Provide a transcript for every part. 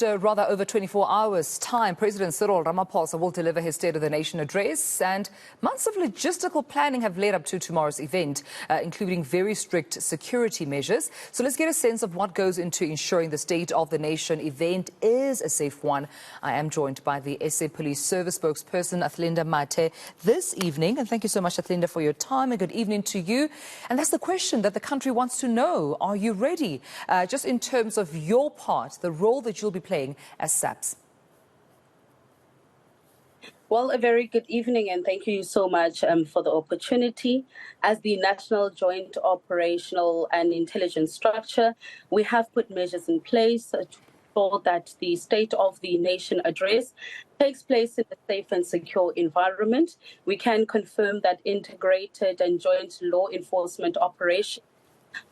Rather over 24 hours' time, President Cyril Ramaphosa will deliver his State of the Nation address, and months of logistical planning have led up to tomorrow's event, including very strict security measures. So let's get a sense of what goes into ensuring the State of the Nation event is a safe one. I am joined by the SA Police Service spokesperson, Athlinda Mate, this evening. And thank you so much, Athlinda, for your time, and good evening to you. And that's the question that the country wants to know. Are you ready? Just in terms of your part, the role that you'll be playing as SAPS. Well, a very good evening, and thank you so much for the opportunity. As the National Joint Operational and Intelligence Structure, we have put measures in place to ensure that the State of the Nation address takes place in a safe and secure environment. We can confirm that integrated and joint law enforcement operations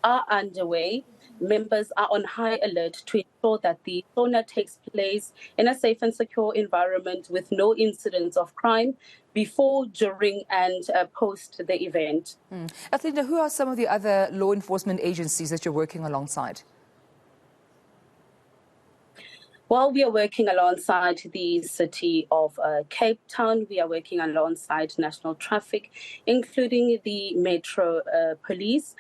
are underway. Members are on high alert to ensure that the SONA takes place in a safe and secure environment with no incidents of crime before, during and post the event. Athlinda, who are some of the other law enforcement agencies that you're working alongside? Well, we are working alongside the City of Cape Town. We are working alongside National Traffic, including the Metro Police.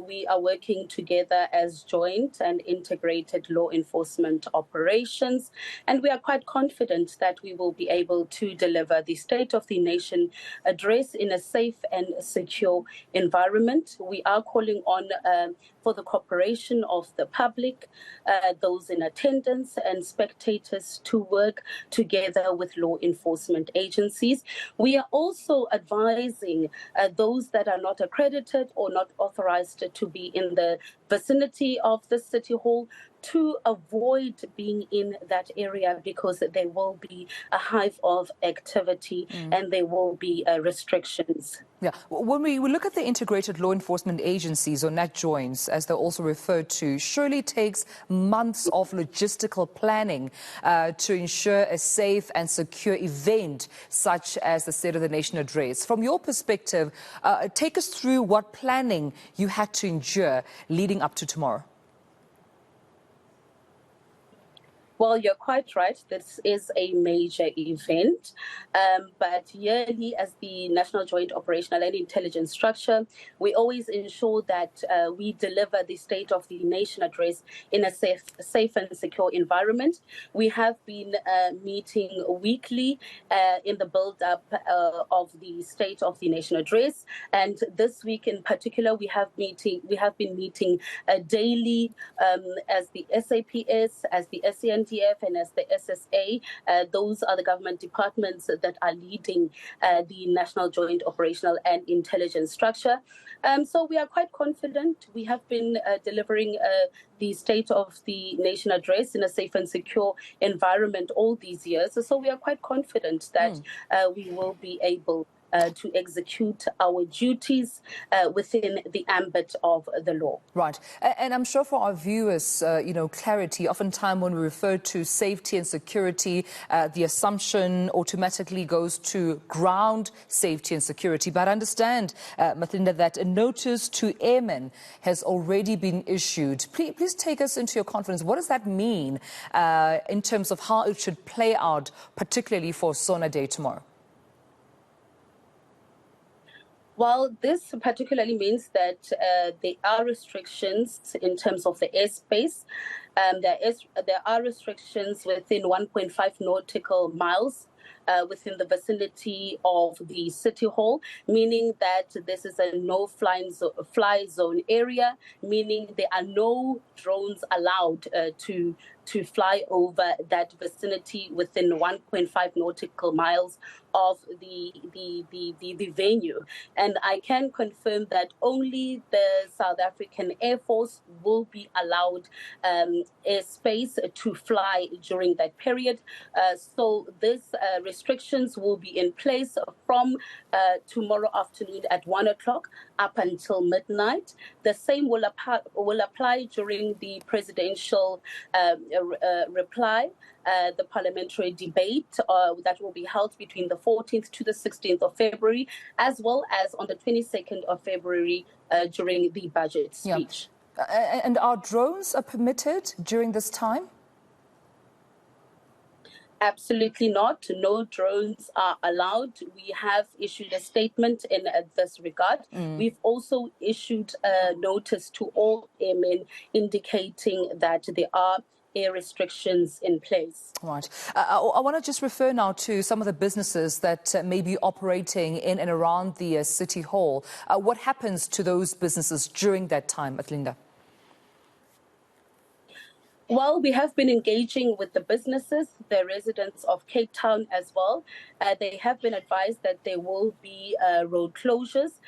We are working together as joint and integrated law enforcement operations. And we are quite confident that we will be able to deliver the State of the Nation address in a safe and secure environment. We are calling on for the cooperation of the public, those in attendance and spectators to work together with law enforcement agencies. We are also advising those that are not accredited or not authorized to be in the vicinity of the City Hall to avoid being in that area, because there will be a hive of activity and there will be restrictions. Yeah, when we look at the integrated law enforcement agencies, or Natjoints, as they're also referred to, surely takes months of logistical planning to ensure a safe and secure event such as the State of the Nation address. From your perspective, take us through what planning you had to endure leading up to tomorrow. Well, you're quite right. This is a major event, but yearly, as the National Joint Operational and Intelligence Structure, we always ensure that we deliver the State of the Nation address in a safe and secure environment. We have been meeting weekly in the build-up of the State of the Nation address, and this week in particular, we have been meeting daily as the SAPS, as the SCN. And as the SSA, those are the government departments that are leading the National Joint Operational and Intelligence Structure. So we are quite confident. We have been delivering the State of the Nation address in a safe and secure environment all these years. So we are quite confident that we will be able to execute our duties within the ambit of the law. Right. And I'm sure for our viewers, clarity, oftentimes when we refer to safety and security, the assumption automatically goes to ground safety and security. But I understand, Athlinda, that a notice to airmen has already been issued. Please take us into your confidence. What does that mean in terms of how it should play out, particularly for SONA Day tomorrow? Well, this particularly means that there are restrictions in terms of the airspace. There are restrictions within 1.5 nautical miles within the vicinity of the City Hall, meaning that this is a no-fly zone area, meaning there are no drones allowed to fly over that vicinity within 1.5 nautical miles of the venue. And I can confirm that only the South African Air Force will be allowed airspace to fly during that period. So these restrictions will be in place from tomorrow afternoon at 1 o'clock up until midnight. The same will apply during the presidential reply, the parliamentary debate that will be held between the 14th to the 16th of February, as well as on the 22nd of February during the budget speech. Yeah. And are drones permitted during this time? Absolutely not. No drones are allowed. We have issued a statement in this regard. We've also issued a notice to all airmen indicating that there are air restrictions in place. Right. I want to just refer now to some of the businesses that may be operating in and around the City Hall. What happens to those businesses during that time, Atlinda? Well, we have been engaging with the businesses, the residents of Cape Town as well. They have been advised that there will be road closures.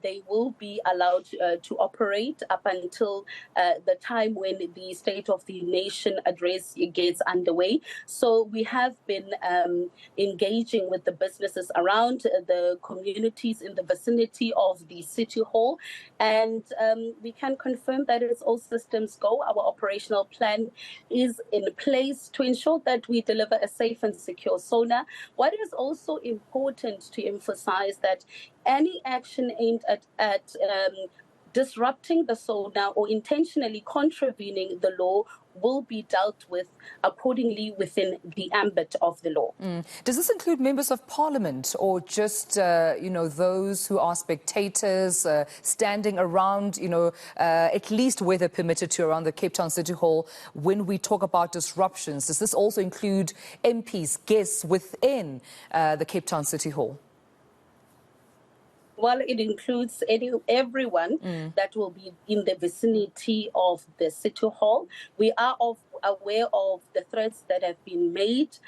They will be allowed to operate up until the time when the State of the Nation address gets underway. So we have been engaging with the businesses around the communities in the vicinity of the City Hall. And we can confirm that it's all systems go. Our operational plan is in place to ensure that we deliver a safe and secure SONA. What is also important to emphasize that any action aimed at disrupting the SONA or intentionally contravening the law will be dealt with accordingly within the ambit of the law. Does this include members of parliament or just, those who are spectators standing around, at least where they're permitted to around the Cape Town City Hall when we talk about disruptions? Does this also include MPs, guests within the Cape Town City Hall? Well, it includes everyone that will be in the vicinity of the City Hall. We are aware of the threats that have been made,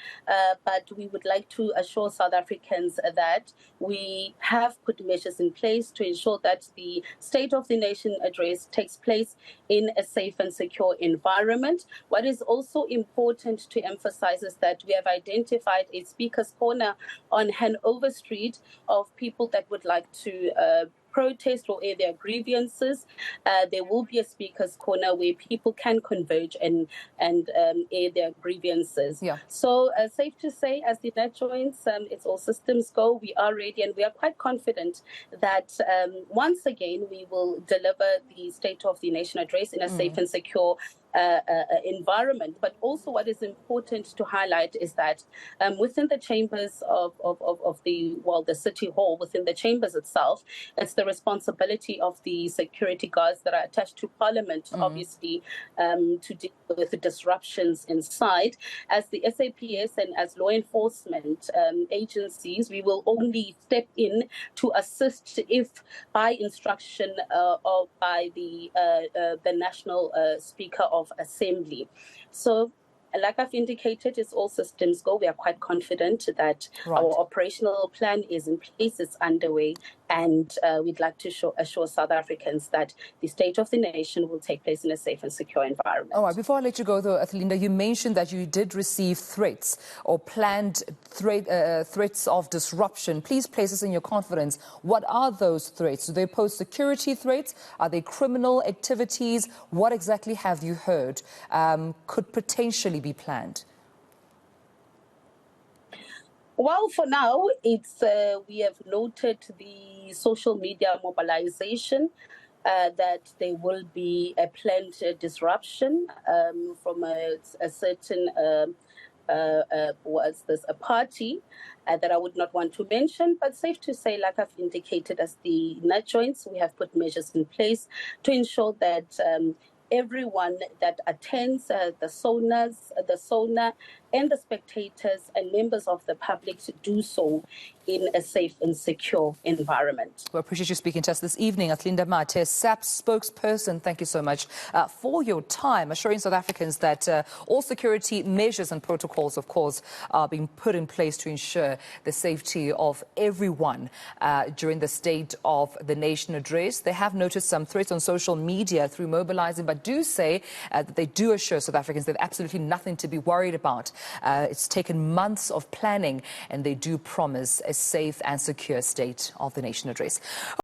but we would like to assure South Africans that we have put measures in place to ensure that the State of the Nation address takes place in a safe and secure environment. What is also important to emphasize is that we have identified a speaker's corner on Hanover Street of people that would like to protest or air their grievances. There will be a speaker's corner where people can converge and air their grievances. Yeah. So safe to say, as the Natjoints, it's all systems go. We are ready and we are quite confident that once again we will deliver the State of the Nation address in a safe and secure environment. But also what is important to highlight is that within the chambers of the City Hall, within the chambers itself, it's the responsibility of the security guards that are attached to Parliament, obviously, to deal with the disruptions inside. As the SAPS and as law enforcement agencies, we will only step in to assist if by instruction or by the National Speaker of Assembly. So, like I've indicated, it's all systems go. We are quite confident that our operational plan is in place, it's underway, and we'd like to assure South Africans that the State of the Nation will take place in a safe and secure environment. All right, before I let you go, though, Atlinda, you mentioned that you did receive threats or planned threats of disruption. Please place us in your confidence. What are those threats? Do they pose security threats? Are they criminal activities? What exactly have you heard could potentially be planned? Well, for now, it's we have noted the social media mobilization that there will be a planned disruption from a certain a party that I would not want to mention, but safe to say, like I've indicated, as the Natjoints, we have put measures in place to ensure that everyone that attends the SONA and the spectators and members of the public to do so in a safe and secure environment. We appreciate you speaking to us this evening. Atlinda Mathe, SAP's spokesperson, thank you so much for your time, assuring South Africans that all security measures and protocols, of course, are being put in place to ensure the safety of everyone during the State of the Nation address. They have noticed some threats on social media through mobilizing, but do say that they do assure South Africans they have absolutely nothing to be worried about. It's taken months of planning, and they do promise a safe and secure State of the Nation address.